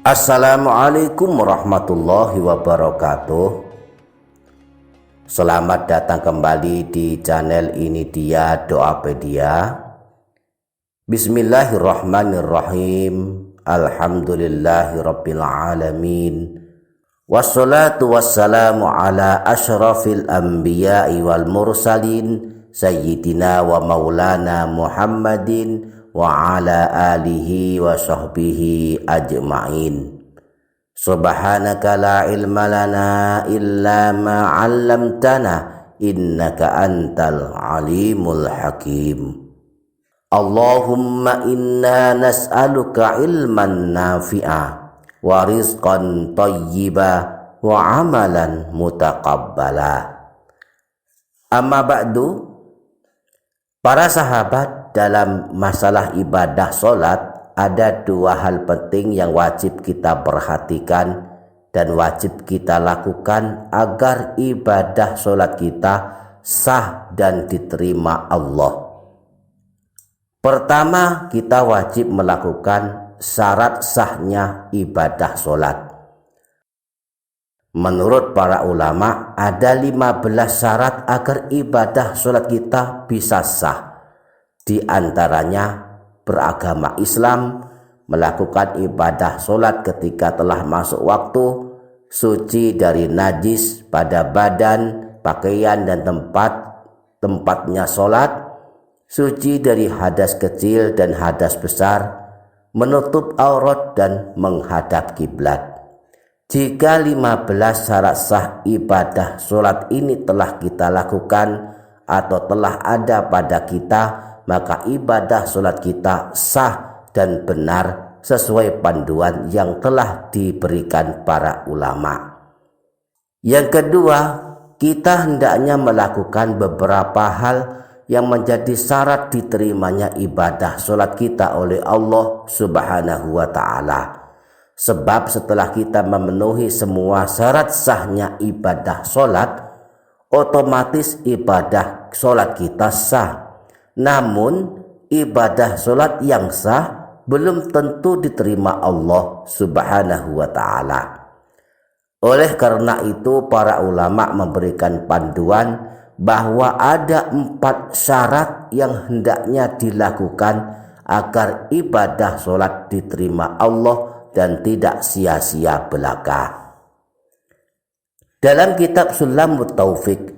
Assalamualaikum warahmatullahi wabarakatuh. Selamat datang kembali di channel ini dia Doapedia. Bismillahirrahmanirrahim. Alhamdulillahirabbil alamin. Wassalatu wassalamu ala asyrafil anbiya'i wal mursalin sayyidina wa maulana Muhammadin wa ala alihi wa sahbihi ajma'in. Subhanaka la ilma lana illa ma 'allamtana innaka antal alimul hakim. Allahumma inna nas'aluka ilman nafi'a wa rizqan thayyiba wa amalan mutaqabbala. Amma ba'du. Para sahabat, dalam masalah ibadah sholat ada dua hal penting yang wajib kita perhatikan dan wajib kita lakukan agar ibadah sholat kita sah dan diterima Allah. Pertama, kita wajib melakukan syarat sahnya ibadah sholat. Menurut para ulama, ada 15 syarat agar ibadah sholat kita bisa sah. Di antaranya beragama Islam, melakukan ibadah sholat ketika telah masuk waktu, suci dari najis pada badan, pakaian dan tempatnya sholat, suci dari hadas kecil dan hadas besar, menutup aurat dan menghadap kiblat. Jika 15 syarat sah ibadah sholat ini telah kita lakukan atau telah ada pada kita, maka ibadah sholat kita sah dan benar sesuai panduan yang telah diberikan para ulama. Yang kedua, kita hendaknya melakukan beberapa hal yang menjadi syarat diterimanya ibadah sholat kita oleh Allah Subhanahu wa ta'ala. Sebab setelah kita memenuhi semua syarat sahnya ibadah sholat, otomatis ibadah sholat kita sah. Namun ibadah sholat yang sah belum tentu diterima Allah Subhanahu wa ta'ala. Oleh karena itu para ulama memberikan panduan bahwa ada 4 syarat yang hendaknya dilakukan agar ibadah sholat diterima Allah dan tidak sia-sia belaka. Dalam kitab Sulamut Taufik,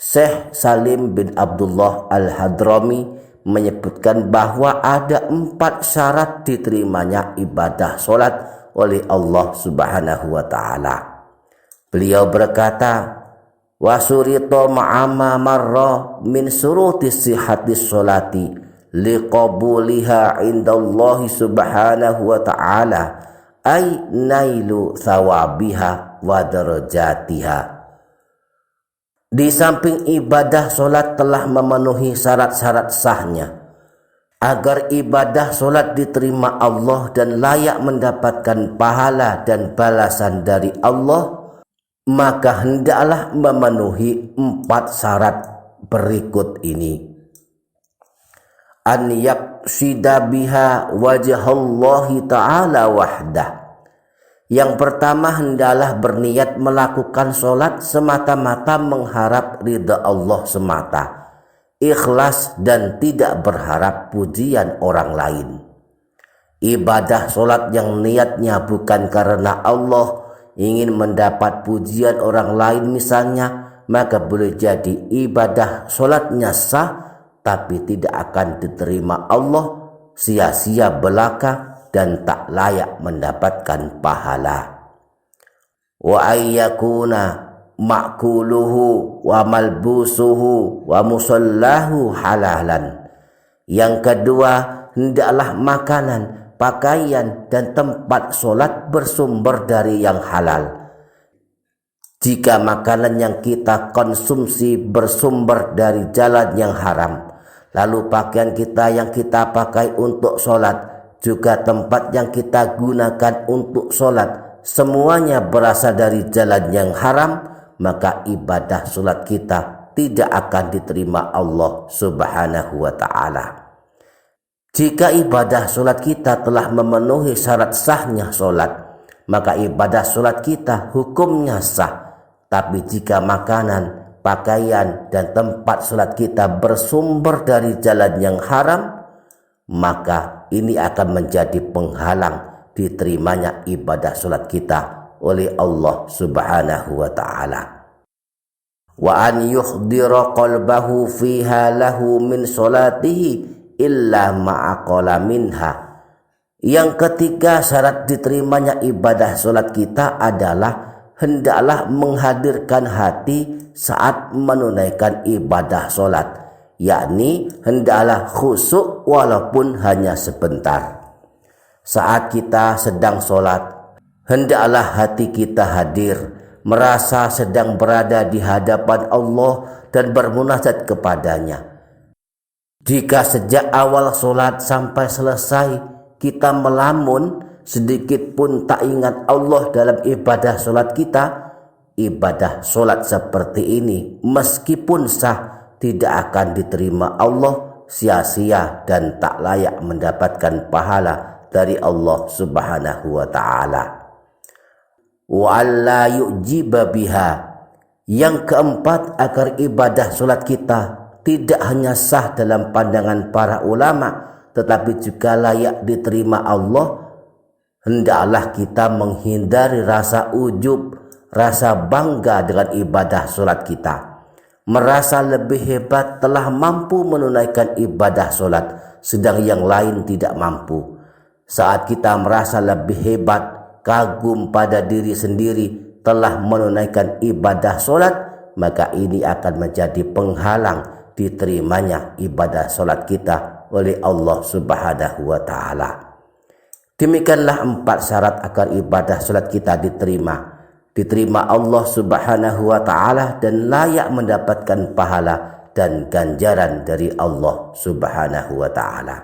Syekh Salim bin Abdullah Al-Hadrami menyebutkan bahwa ada 4 syarat diterimanya ibadah sholat oleh Allah Subhanahu wa ta'ala. Beliau berkata, wasurito ma'ama marra min suruti sihatis sholati liqabuliha indallahi subhanahu wa ta'ala ay nailu thawabiha wa darajatiha. Di samping ibadah sholat telah memenuhi syarat-syarat sahnya agar ibadah sholat diterima Allah dan layak mendapatkan pahala dan balasan dari Allah, maka hendaklah memenuhi 4 syarat berikut ini. An yaqsida biha wajhallahi ta'ala wahdah. Yang pertama, hendaklah berniat melakukan sholat semata-mata mengharap ridha Allah semata, ikhlas dan tidak berharap pujian orang lain. Ibadah sholat yang niatnya bukan karena Allah, ingin mendapat pujian orang lain misalnya, maka boleh jadi ibadah sholatnya sah tapi tidak akan diterima Allah, sia-sia belaka dan tak layak mendapatkan pahala. Wa ayyakuna ma'kuluhu wa malbusuhu wa musallahu halalan. Yang kedua, hendaklah makanan, pakaian dan tempat sholat bersumber dari yang halal. Jika makanan yang kita konsumsi bersumber dari jalan yang haram, lalu pakaian kita yang kita pakai untuk sholat, juga tempat yang kita gunakan untuk sholat, semuanya berasal dari jalan yang haram, maka ibadah sholat kita tidak akan diterima Allah Subhanahu wa ta'ala. Jika ibadah sholat kita telah memenuhi syarat sahnya sholat, maka ibadah sholat kita hukumnya sah. Tapi jika makanan, pakaian, dan tempat sholat kita bersumber dari jalan yang haram, maka ini akan menjadi penghalang diterimanya ibadah sholat kita oleh Allah Subhanahu wa ta'ala. Wa an yuhdira qalbahu fiha lahu min sholatihi illa ma'aqala minha. Yang ketiga, syarat diterimanya ibadah sholat kita adalah hendaklah menghadirkan hati saat menunaikan ibadah sholat, yakni hendaklah khusyuk walaupun hanya sebentar. Saat kita sedang sholat, hendaklah hati kita hadir, merasa sedang berada di hadapan Allah dan bermunajat kepadanya. Jika sejak awal sholat sampai selesai kita melamun, sedikit pun tak ingat Allah dalam ibadah sholat kita, ibadah sholat seperti ini meskipun sah tidak akan diterima Allah, sia-sia dan tak layak mendapatkan pahala dari Allah Subhanahu wa ta'ala. Wa alla yu'jiba biha. Yang keempat, agar ibadah sholat kita tidak hanya sah dalam pandangan para ulama tetapi juga layak diterima Allah, hendaklah kita menghindari rasa ujub, rasa bangga dengan ibadah sholat kita, merasa lebih hebat telah mampu menunaikan ibadah sholat sedang yang lain tidak mampu. Saat kita merasa lebih hebat, kagum pada diri sendiri telah menunaikan ibadah sholat, maka ini akan menjadi penghalang diterimanya ibadah sholat kita oleh Allah Subhanahu wa ta'ala. Demikianlah 4 syarat agar ibadah sholat kita diterima Allah Subhanahu wa ta'ala dan layak mendapatkan pahala dan ganjaran dari Allah Subhanahu wa ta'ala.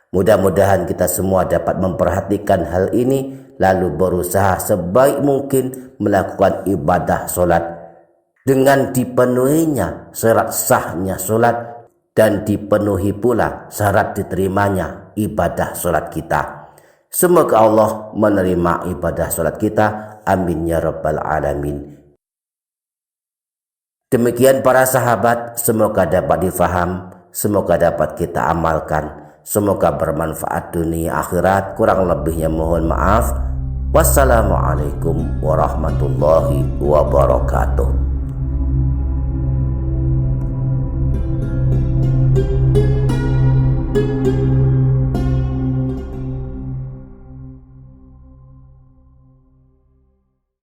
Mudah-mudahan kita semua dapat memperhatikan hal ini lalu berusaha sebaik mungkin melakukan ibadah sholat dengan dipenuhinya syarat sahnya sholat dan dipenuhi pula syarat diterimanya ibadah sholat kita. Semoga Allah menerima ibadah sholat kita. Amin ya rabbal alamin. Demikian para sahabat, semoga dapat difaham, semoga dapat kita amalkan, semoga bermanfaat dunia akhirat. Kurang lebihnya mohon maaf. Wassalamualaikum warahmatullahi wabarakatuh.